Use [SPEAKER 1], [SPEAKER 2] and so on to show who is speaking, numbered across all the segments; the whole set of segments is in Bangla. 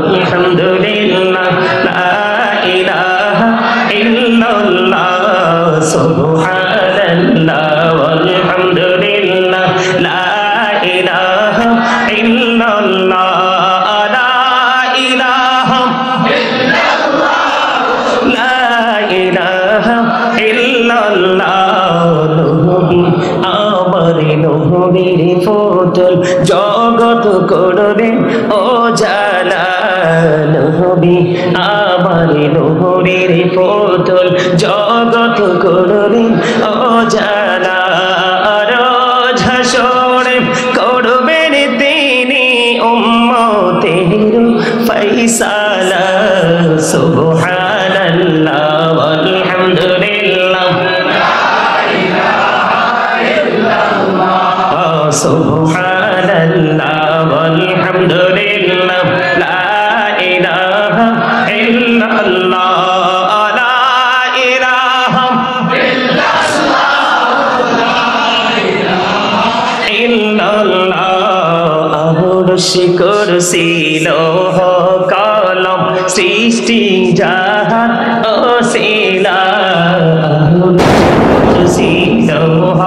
[SPEAKER 1] আলহামদুলিল্লাহ লা ইলাহা ইল্লাল্লাহ সুবহানাল্লাহ আলহামদুলিল্লাহ লা ইলাহা ইল্লাল্লাহ লা ইলাহা ইল্লাল্লাহ লা ইলাহা ইল্লাল্লাহ আমার নবীর ফুটল জগৎ করবে ও জালা নবী আমার নবীর ফুটল জগৎ করবে ও জালা রোজ হাসরে করবেন তিনি উম্মতের ফয়সালা সুবহানাল্লাহ আলহামদুলিল্লাহ সুবহানাল্লাহ আলহামদুলিল্লাহ লা ইলাহা ইল্লাল্লাহ লা ইলাহা ইল্লাল্লাহ আরশ কুরসি লৌহ কলম সৃষ্টি জাহান ওসিলা কুরসি লৌহ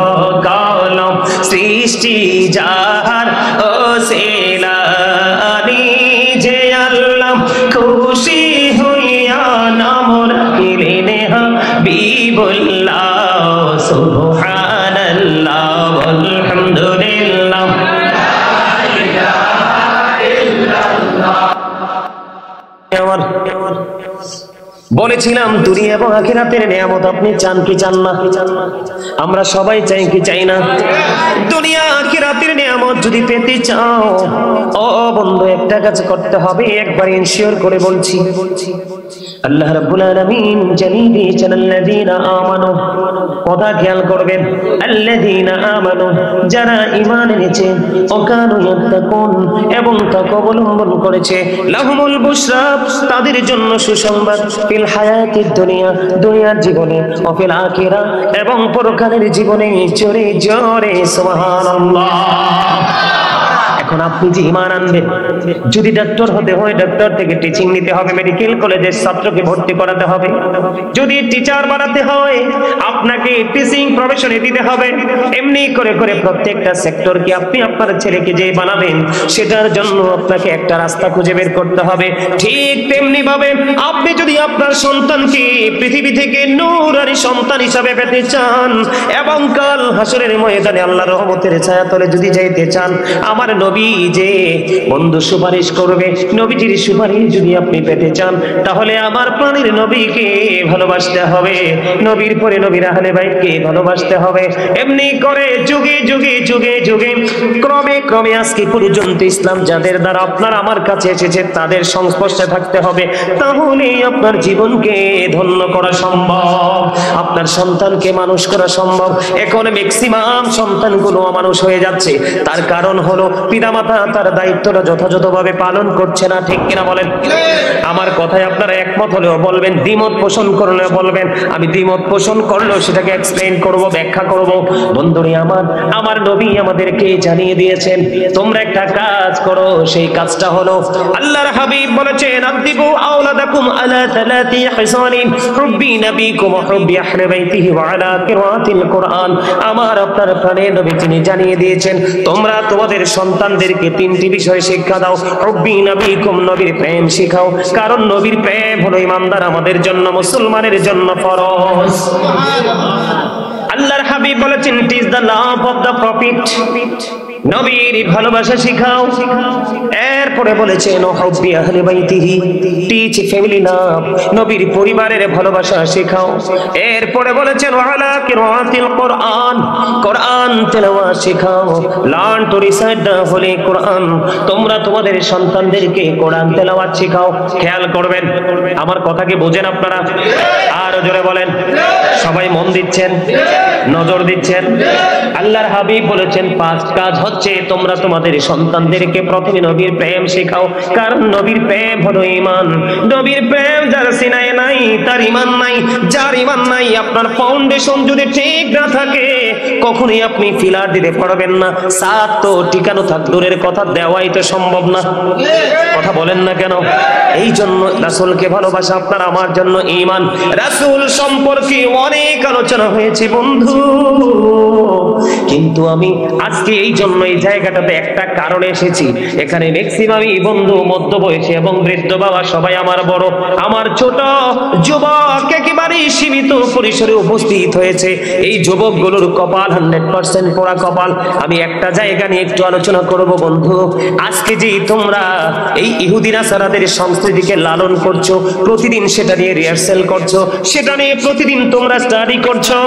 [SPEAKER 1] কলম সৃষ্টি জাহান ওসিলা নিজে আল্লাহ খুশি হইয়া নাম রাখিলেন হাবিবুল্লাহ সুবহানাল্লাহ আলহামদুলিল্লাহ বলেছিলাম দুনিয়া এবং আখিরাতের নিয়ামত আপনি চান কি চান না? আমরা সবাই চাই কি চাই না? দুনিয়া আখিরাতের নিয়ামত যদি পেতে চাও ও বন্ধু একটা কাজ করতে হবে, একবার ইনশিওর করে বলছি। আল্লাহ রাব্বুল আলামিন জানিয়ে দিয়েছেন আল্লাযীনা আমানু, কথা খেয়াল করবেন, আল্লাযীনা আমানু যারা ঈমান এনেছে, ওয়াকানু ইয়াত্তাকুন এবং তাকওয়া অবলম্বন করেছে, লাহুমুল বুশরা তাদের জন্য সুসংবাদ, ফিল হায়াতিদ দুনিয়া দুনিয়ার জীবনে, ও ফিল আখিরা এবং পরকালের জীবনে। জোরে জোরে সুবহানাল্লাহ। এখন আপনি যে ঈমান আনবেন, যদি ডাক্তার হতে হয় ডাক্তার থেকে টিচিং নিতে হবে, মেডিকেল কলেজের ছাত্রকে ভর্তি করাতে হবে, যদি টিচার বানাতে হয় আপনাকে টিচিং প্রফেশনে দিতে হবে। এমনি করে করে প্রত্যেকটা সেক্টরকে আপনি আপনার ছেলেকে যে বানাবেন সেটার জন্য আপনাকে একটা রাস্তা খুঁজে বের করতে হবে। ঠিক তেমনি ভাবে আপনি যদি আপনার সন্তানকে পৃথিবী থেকে নূরানি সন্তান হিসাবে পেতে চান এবং কাল হাসরের ময়দানে আল্লাহর রহমতের ছায়াতলে যদি যাইতে চান, আমার নবী যে বন্ধু সুপারিশ করবে, নবীজির সুপারিশ যদি আপনি পেতে চান তাহলে আমার প্রাণের নবীকে ভালোবাসতে হবে, নবীর পরে নবীর আহলে বাইতকে ভালোবাসতে হবে। এমনি করে যুগে যুগে যুগে যুগে ক্রমে ক্রমে আজকে পর্যন্ত ইসলাম যাদের দ্বারা আপনার আমার কাছে এসেছে তাদের সংস্পর্শে থাকতে হবে, তাহলে আপনার জীবনকে ধন্য করা সম্ভব, আপনার সন্তানকে মানুষ করা সম্ভব। এখন ম্যাক্সিমাম সন্তানগুলো অমানুষ হয়ে যাচ্ছে, তার কারণ হলো পিতামাতা তার দায়িত্বটা যথাযথভাবে পালন করছে না। ঠিক কিনা বলেন? আমার কথায় আপনারা একমত হলেও বলবেন, দ্বিমত পোষণ করলেও বলবেন। আমি দ্বিমত পোষণ করলেও সেটাকে এক্সপ্লেইন করব, ব্যাখ্যা করব। বন্ধুরে আমার নবী আমাদেরকে জানিয়ে দিয়েছেন তোমরা একটা কাজ করো, সেই কাজটা হলো আল্লাহর হাবিব বলেছেন আদিবু আওলাদাকুম আলা তালাতি হিসানিন হুব্বি নবীকুম ওয়া হুব্বি আহলে বাইতিহি ওয়া আলা কিরাআতিল কুরআন। আমার আপনার প্রাণের নবী তিনি জানিয়ে দিয়েছেন তোমরা তোমাদের সন্তানদেরকে তিনটি বিষয় শিক্ষা দাও। হুব্বি নবীকুম নবীর প্রেম শিখাও, কারণ নবীর প্রেম হলো ইমানদার আমাদের জন্য, মুসলমানের জন্য ফরজ। আল্লাহর হাবিব বলেছেন it is the love of the profit, নবীর ভালোবাসা শিখাও। এরপরে বলেছেন হুব্বি আহলে বাইতিহি, টিচ ফ্যামিলি লাভ, নবীর পরিবারের ভালোবাসা শেখাও। এরপরে বলেছেন ওয়ালা কিরাআতিল কুরআন, কোরআন তেলাওয়াত শেখাও। Learn to recite the holy Quran, তোমরা তোমাদের সন্তানদেরকে কোরআন তেলাওয়াত শেখাও। খেয়াল করবেন আমার কথা কি বোঝেন আপনারা? আর জোরে বলেন। সবাই মন দিচ্ছেন, নজর দিচ্ছেন? আল্লাহর হাবিব বলেছেন পাঁচ কাজ হচ্ছে তোমরা তোমাদের সন্তানদেরকে প্রথমে নবীর প্রেম শেখাও, কারণ নবীর প্রেম হলো ঈমান। নবীর প্রেম যার সিনায় নাই তার ঈমান নাই, যার ঈমান নাই আপনার ফাউন্ডেশন যদি ঠিক না থাকে কখনোই আপনি ফিলার দিতে পারবেন না। সাত তো টিকানো থাক দূরের কথা, দেওয়াই তো সম্ভব না। কথা বলেন না কেন? এই জন্য রাসূলকে ভালোবাসা আপনার আমার জন্য ঈমান। রাসূল সম্পর্কে অনেক আলোচনা হয়েছে বন্ধু, কিন্তু আমি আজকে এই জন্য এই জায়গাটাতে একটা কারণে এসেছি। এখানে ম্যাক্সিমামই বন্ধু মধ্যবয়সী এবং বৃদ্ধ, বাবা সবাই আমার বড়, আমার ছোট যুবক একেবারেই সীমিত পরিসরে উপস্থিত হয়েছে। এই যুবকগুলোর কপাল 100% পোড়া কপাল। আমি একটা জায়গা নিয়ে একটু আলোচনা করব বন্ধু। আজকে যে তোমরা এই ইহুদি নাসারাদের সংস্কৃতিকে লালন করছো, প্রতিদিন সেটা নিয়ে রিহার্সাল করছো, সেটা নিয়ে প্রতিদিন তোমরা স্টাডি করছো,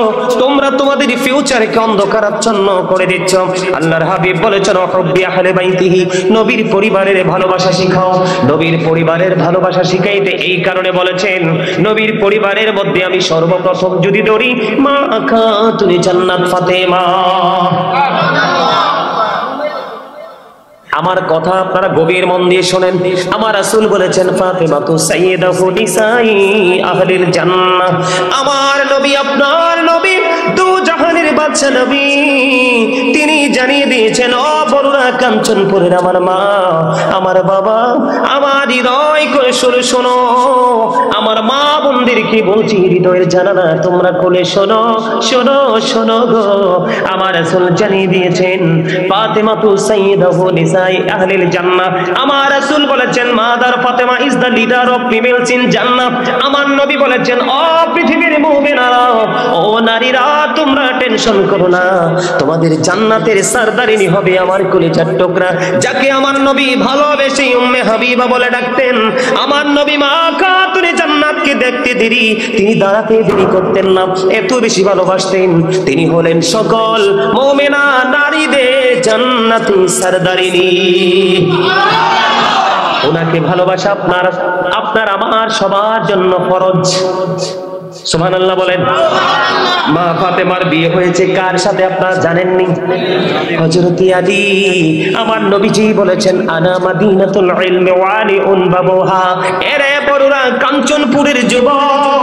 [SPEAKER 1] তোমরা তোমাদের ফিউচারকে অন্ধকারাচ্ছন্ন করে দিচ্ছ। আল্লাহর হাবিব বলেছেন হুব্বি আহলে বাইতিহি, নবীর পরিবারের ভালোবাসা শিখাও। নবীর পরিবারের ভালোবাসা শিখাইতে এই কারণে বলেছেন, নবীর পরিবারের মধ্যে আমি সর্বপ্রথম যদি ধরি মা খাতুনে জান্নাত ফাতেমা। আমার কথা আপনারা গভীর মন দিয়ে শোনেন। আমার রাসূল বলেছেন ফাতেমাতু সাইয়্যিদাতু নিসাই আহলিল জান্নাহ। আমার নবী, আপনার নবী, দু জাহানের বাদশা নবী, তিনি জানিয়ে দিয়েছেন ও বড়রা কাঞ্চনপুরের আমার মা, আমার বাবা, আমার হৃদয় করে শোনো, আমার মা বোনদের কি বলছি, হৃদয়ের জানালা তোমরা খুলে শোনো, শোনো, শোনো গো। আমার রাসূল জানিয়ে দিয়েছেন ফাতেমাতু সাইয়্যিদাতু নিসাই আহলিল জান্নাহ। আমার রাসূল বলেছেন mother Fatema is the leader of females in জান্নাহ। আমার নবী বলেছেন ও পৃথিবীর মুমিনারা, ও নারীরা, তোমরা টেনশন করো না, তোমাদের জান্নাতের সরদারিনী হবে আমার কলিজার টুকরা, যাকে আমার নবী ভালোবেসে উম্মে হাবিবা বলে ডাকতেন। আমার নবী মা খাতুনে জান্নাতকে দেখতে দেরি, তিনি দাঁড়াতে দেরি করতেন না, এত বেশি ভালোবাসতেন। তিনি হলেন সকল মুমিনা নারীদের জান্নাতি সরদারিনী। ওনাকে ভালোবাসা আপনার আমার সবার জন্য ফরজ। সুবহানাল্লাহ বলেন। মা ফাতেমার বিয়ে হয়েছে কার সাথে আপনারা জানেননি? হযরত আলী। আমার নবীজি বলেছেন আনা মাদিনাতুল ইলমি ওয়া আলিউন বাবুহা। এরে বড়রা কাঞ্চনপুরের যুবক,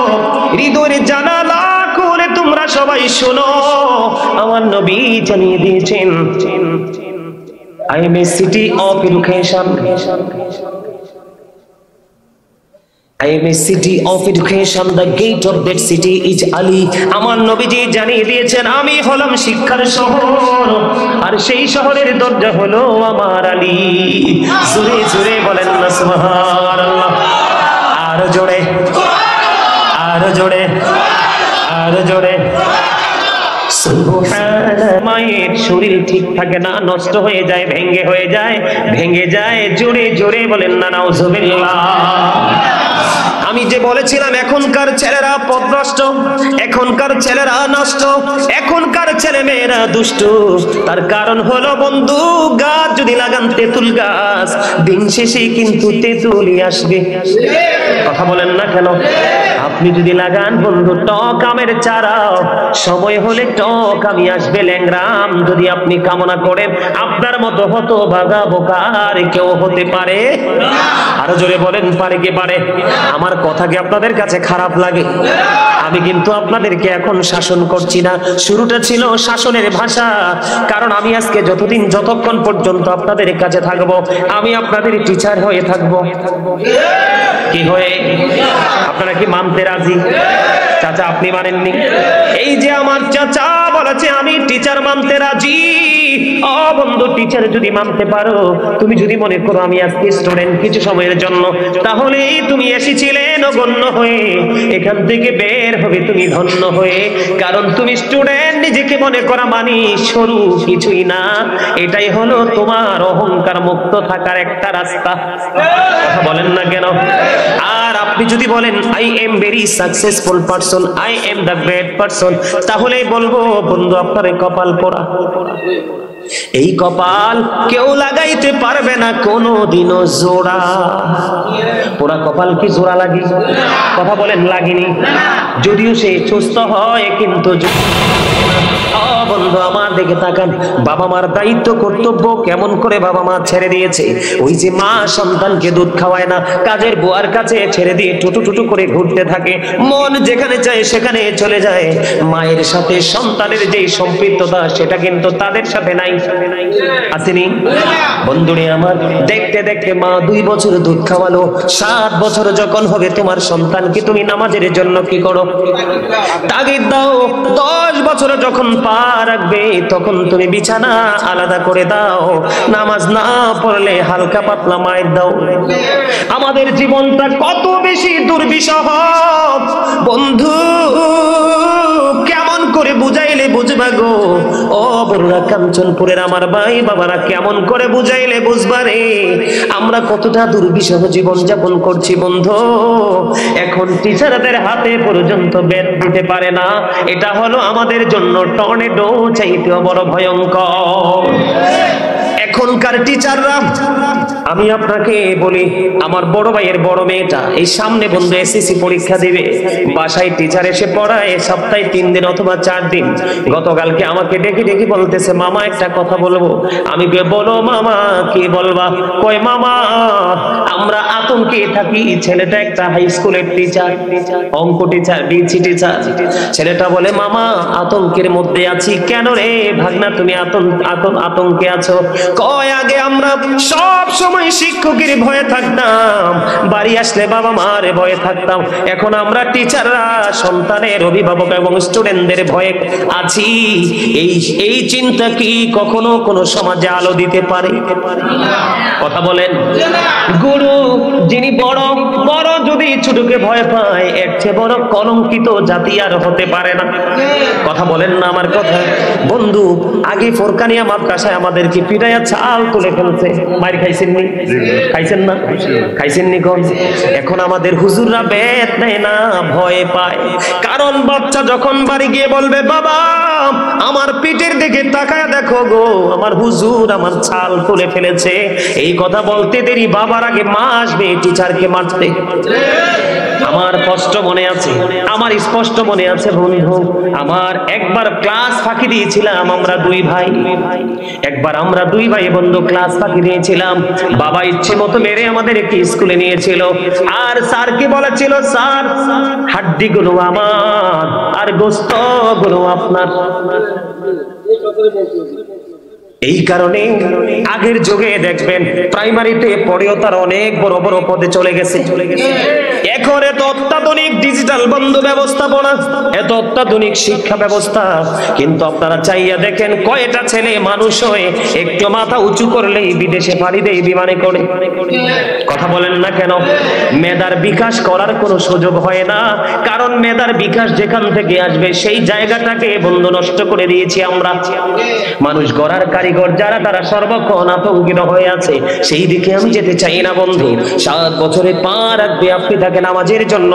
[SPEAKER 1] হৃদয়ের জানালা খুলে তোমরা সবাই শোনো। আমার নবী জানিয়ে দিয়েছেন I am a city of education. I am a city of education. The gate of that city is Ali. আমার নবীজি জানিয়ে দিয়েছেন আমি হলাম শিক্ষার শহর, আর সেই শহরের দরজা হলো আমার আলী। জোরে জোরে বলেন না সুবহানাল্লাহ। আর জোরে, আর জোরে, আর জোরে। মায়ের শরীর ঠিক থাকে না, নষ্ট হয়ে যায়, ভেঙে হয়ে যায়, ভেঙে যায়, জোরে জোরে বলেন না নাউজুবিল্লাহ। আমি যে বলেছিলাম এখনকার ছেলেরা পথভ্রষ্ট, এখনকার ছেলেরা নষ্ট, এখনকার ছেলে মেয়েরা দুষ্ট, তার কারণ হলো বন্ধু গাছ যদি লাগান তেঁতুল গাছ, দিন শেষে কিন্তু তেঁতুলই আসবে। কথা বলেন না কেন? আপনি যদি লাগান বন্ধু টক আমের চারা, সময় হলে টক আমি আসবে ল্যাংরাম। যদি আপনি কামনা করেন আপনার মতো হতভাগা বোকা আর কেউ হতে পারে? আরো জোরে বলেন পারে কে পারে? আমার কথা কি আপনাদের কাছে খারাপ লাগে? আমি কিন্তু আপনাদেরকে এখন শাসন করছি না, শুরুটা ছিল শাসনের ভাষা। কারণ আমি আজকে যতক্ষণ পর্যন্ত আপনাদের কাছে থাকবো, আমি আপনাদের টিচার হয়ে থাকবো। কি হয়ে? আপনারা কি মানতে রাজি? চাচা আপনি মানেননি? এই যে আমার চাচা বলেছে আমি টিচার মানতে রাজি। ও বন্ধু, টিচার যদি মানতে পারো, তুমি যদি মনে করো আমি আজকে স্টুডেন্ট কিছু সময়ের জন্য, তাহলে তুমি এসেছিলে নগণ্য হয়ে, এখান থেকে বের হবে তুমি ধন্য হয়ে। কারণ তুমি স্টুডেন্ট, নিজেকে মনে করা মানি সরু কিছুই না। এটাই হলো তোমার অহংকার মুক্ত থাকার একটা রাস্তা। কথা বলেন না কেন? আর আপনি যদি বলেন I am very successful person, I am the great person, তাহলেই বলবো বন্ধু আপনার কপাল পোড়া। এই কপাল কেউ লাগাইতে পারবে না কোনোদিনও জোড়া। পোড়া কপাল কি জোড়া লাগে? কথা বলেন লাগেনি? যদিও সে সুস্থ হয় কিন্তু বন্ধু আমার দিকে তাকান, বাবা মার দায়িত্ব কর্তব্য কেমন করে বাবা মা ছেড়ে দিয়েছে। ওই যে মা সন্তানকে দুধ খাওয়ায় না, কাজের বুয়ার কাছে ছেড়ে দিয়ে টুটু টুটু করে ঘুরতে থাকে, মন যেখানে চায় সেখানে চলে যায়। মায়ের সাথে সন্তানের যে সম্পৃক্ততা সেটা কিন্তু তাদের সাথে নাই, আসেনি? বন্ধুরে আমার, দেখতে দেখতে মা 2 বছর দুধ খাওয়ালো, 7 বছর যখন হবে তোমার সন্তানকে তুমি নামাজের জন্য কি করো? তাগিদ দাও। 10 বছর যখন পা রাখবে তখন তুমি বিছানা আলাদা করে দাও, নামাজ না পড়লে হালকা পাতলা মায়ের দাও। আমাদের জীবনটা কত বেশি দুর্বিষহ বন্ধু, কেমন করে বুঝাইলে বুঝবা গো? ও বড়রা, কাঞ্চনপুরের আমার ভাই বাবারা, কেমন করে বুঝাইলে বুঝবা রে? আমরা কতটা দুর্বিষহ জীবন যাপন করছি বন্ধু। এখন টিচারদের হাতে পর্যন্ত বেদ দিতে পারে না, এটা হলো আমাদের জন্য টর্নেডো চাইতেও বড় ভয়ঙ্কর। এখনকার টিচাররা, আমি আপনাকে বলি, আমার বড় ভাইয়ের বড় মেয়েটা এই সামনে বন্ধু এসএসসি পরীক্ষা দিবে, বাসায় টিচার এসে পড়ায় সপ্তাহে 3 দিন অথবা 4 দিন। গতকালকে আমাকে ডেকে ডেকে বলতেছে, মামা একটা কথা বলবো। আমি বলো মামা, কি বলবা? কই মামা, আমরা আতঙ্কে থাকি। ছেলেটা একটা হাই স্কুলের টিচার, অঙ্ক টিচার, বিসি টিচার। ছেলেটা বলে, মামা আতঙ্কের মধ্যে আছি। কেন রে ভাগনা, তুমি আতঙ্কে আছো? কয়, আগে আমরা সব সময় শিক্ষকের ভয়ে থাকতাম, বাড়ি আসলে বাবা মার ভয়ে থাকতাম। এখন আমরা টিচাররা সন্তানের অভিভাবক এবং স্টুডেন্টদের ভয়ে আছি। এই চিন্তা কি কখনো কোন সমাজে আলো দিতে পারে? কথা বলেন। গুরু যিনি বড় বড় যদি ছোটকে ভয় পায়, এর চেয়ে বড় কলঙ্কিত জাতি আর হতে পারে না। কথা বলেন না আমার কথা বন্ধু। আগে ফোরকানিয়া মাদ্রাসায় আমাদেরকে পিটাইয়া চাল তুলে ফেলছে, মার খাইছেননি? খাইছেন না? খাইছেননি কোন? এখন আমাদের হুজুররা বেদ নেয় না, ভয় পায়। কারণ বাচ্চা যখন বাড়ি গিয়ে বলবে, বাবা আমার পিঠের দিকে তাকায় দেখো গো, আমার হুজুর আমার ছাল তুলে ফেলেছে, এই কথা বলতে দেরি বাবার আগে মা আসবে টিচারকে মারতে। আমার স্পষ্ট মনে আছে, আমার স্পষ্ট মনে আছে বন্ধু, আমার একবার ক্লাস ফাঁকি দিয়েছিলাম। আমরা 2 ভাই, একবার আমরা 2 ভাই বন্ধু ক্লাস ফাঁকি দিয়েছিলাম। বাবা ইচ্ছে মতো মেরে আমাদের একটি স্কুলে নিয়েছিল। আর স্যার কি বলেছিল? স্যার, হাড্ডি গুলো আমার আর গোস্ত গুলো আপনার। এই কারণে আগের যুগে দেখবেন প্রাইমারিতে পড়েও তার অনেক বড় বড় পদে চলে গেছে। এখন এত অত্যাধুনিক ডিজিটাল বন্ধু ব্যবস্থাপনা, এত অত্যাধুনিক শিক্ষা ব্যবস্থা, কিন্তু আপনারা চাইয়া দেখেন কয়টা ছেলে মানুষ হয়ে একটু মাথা উঁচু করলেই বিদেশে পাড়ি দেয় বিমানে করে। কথা বলেন না কেন? মেধার বিকাশ করার কোনো সুযোগ হয় না, কারণ মেধার বিকাশ যেখান থেকে আসবে সেই জায়গাটাকে বন্ধু নষ্ট করে দিয়েছি আমরা। মানুষ গড়ার কারিগর যারা, তারা সর্বক্ষণ আতঙ্কিত হয়ে আছে, সেই দিকে আমি যেতে চাই না বন্ধু। 7 বছরে পা রাখবে আপনি তাকে নামাজের জন্য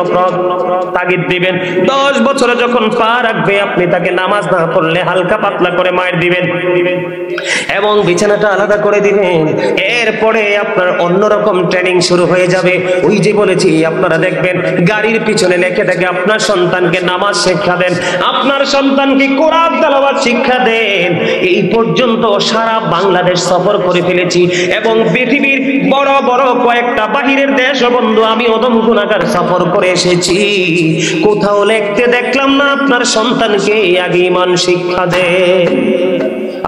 [SPEAKER 1] তাগিদ দিবেন। 10 বছরে যখন পা রাখবে আপনি তাকে নামাজ না পড়লে হালকা পাতলা করে মায়ের দিবেন এবং বিছানাটা আলাদা করে দিবেন। এরপরে আপনার অন্যরকম ট্রেনিং শুরু হয়ে যাবে। ওই যে বলেছি, আপনারা দেখবেন গাড়ির পিছনে লেখে থাকে আপনার সন্তানকে নামাজ শিক্ষা দেন, আপনার সন্তানকে কোরআন তেলাওয়াত শিক্ষা দেন। এই পর্যন্ত সারা বাংলাদেশ সফর করে ফেলেছি এবং পৃথিবীর বড় বড় কয়েকটা বাহিরের দেশ বন্ধু আমি ওদম গুনাহগার সফর করে এসেছি। কোথাও লিখতে দেখলাম না আপনার সন্তানকে আগে ঈমান শিক্ষা দেন।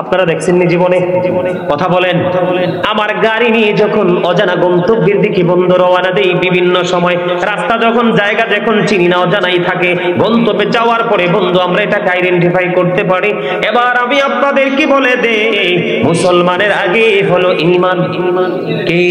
[SPEAKER 1] আপনারা দেখছেননি জীবনে? কথা বলেন। আমার গাড়ি নিয়ে যখন অজানা গন্তব্যের দিকে বন্ধু রওনা দেই, বিভিন্ন সময় রাস্তা যখন জায়গা যখন চিনি না, অজানাই থাকে, গন্তব্যে যাওয়ার পরে বন্ধু আমরা এটাকে আইডেন্টিফাই করতে পারি। এবার আমি আপনাদের কি বলে দেই, মুসলমানের আগে হলো ঈমান, কি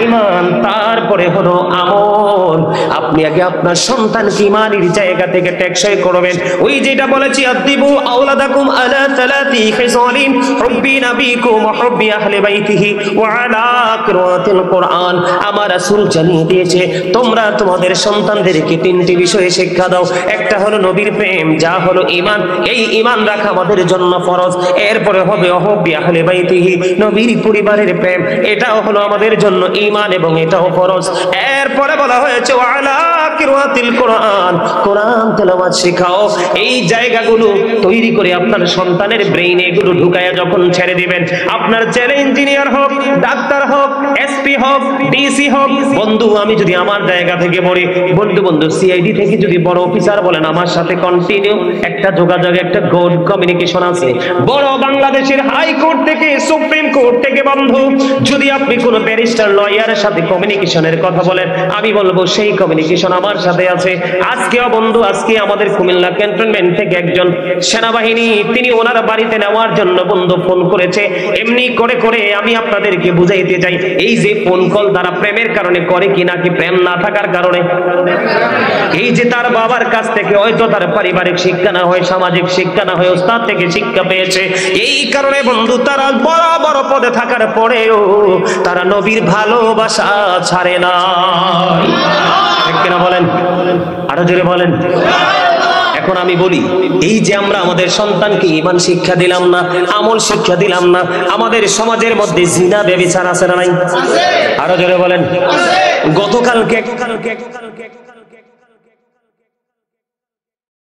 [SPEAKER 1] ঈমান, তারপরে হলো আমল। আপনি আগে আপনার সন্তানকে ঈমানের জায়গা থেকে টেকসই করবেন। ওই যেটা বলেছি, আদিবু আওলাদাকুম আলা সালাতি খিসালিন হুব্বি নাবিকুম ওয়া হুব্বি আহলি বাইতিহি ওয়া আলা কিরাতিল কুরআন। আমার রাসূল জানিয়ে দিয়েছে তোমরা তোমাদের সন্তানদেরকে তিনটি বিষয়ে শিক্ষা দাও। একটা হলো নবীর প্রেম, যা হলো ঈমান, এই ঈমান রাখা আমাদের জন্য ফরজ। এরপরে হবে হুব্বি আহলি বাইতিহি, নবীর পরিবারের প্রেম, এটাও হলো আমাদের জন্য ঈমান এবং এটাও ফরজ। এরপরে বলা হয়েছে ওয়া আলা কিরাতিল কুরআন, কোরআন তেলাওয়াত শেখাও। এই জায়গাগুলো তৈরি করে আপনার সন্তানের ব্রেইনে এগুলো ঢুকায়া যখন ছেড়ে দিবেন, আপনার ছেলে ইঞ্জিনিয়ার হোক, ডাক্তার হোক, এসপি হোক, ডিসি হোক, বন্ধু আমি যদি আমার জায়গা থেকে বলি, বন্ধু সিআইডি থেকে যদি বড় অফিসার বলেন, আমার সাথে কন্টিনিউ একটা যোগাযোগ, একটা গুড কমিউনিকেশন আছে। বড় বাংলাদেশের হাইকোর্ট থেকে, সুপ্রিম কোর্ট থেকে বন্ধু যদি আপনি কোন ব্যারিস্টার লয়ারের সাথে কমিউনিকেশনের কথা বলেন, আমি বলবো সেই কমিউনিকেশন আমার সাথে আছে। আজকেও বন্ধু, আজকে আমাদের কুমিল্লা ক্যান্টনমেন্ট থেকে একজন সেনাবাহিনী, তিনি ওনার বাড়িতে নেওয়ার জন্য বন্ধু ফোন করেছে। এমনি করে করে আমি আপনাদেরকে বুঝাইতে চাই, এই যে ফোন কল তারা প্রেমের কারণে করে কি নাকি প্রেম না থাকার কারণে। এই যে তার বাবার কাছ থেকে হয়তো তার পারিবারিক শিক্ষা না হয়, সামাজিক শিক্ষা না হয়, ওস্তাদ থেকে শিক্ষা পেয়েছে, এই কারণে বন্ধু তারা বড় বড় পদে থাকার পরেও তারা নবীর ভালোবাসা ছাড়ে না। ঠিক কিনা বলেন? আরো জোরে বলেন। এখন আমি বলি, এই যে আমরা আমাদের সন্তানকে ঈমান শিক্ষা দিলাম না, আমল শিক্ষা দিলাম না, আমাদের সমাজের মধ্যে জিনা ব্যভিচার আছে না নাই? আরো জোরে বলেন। গতকালকে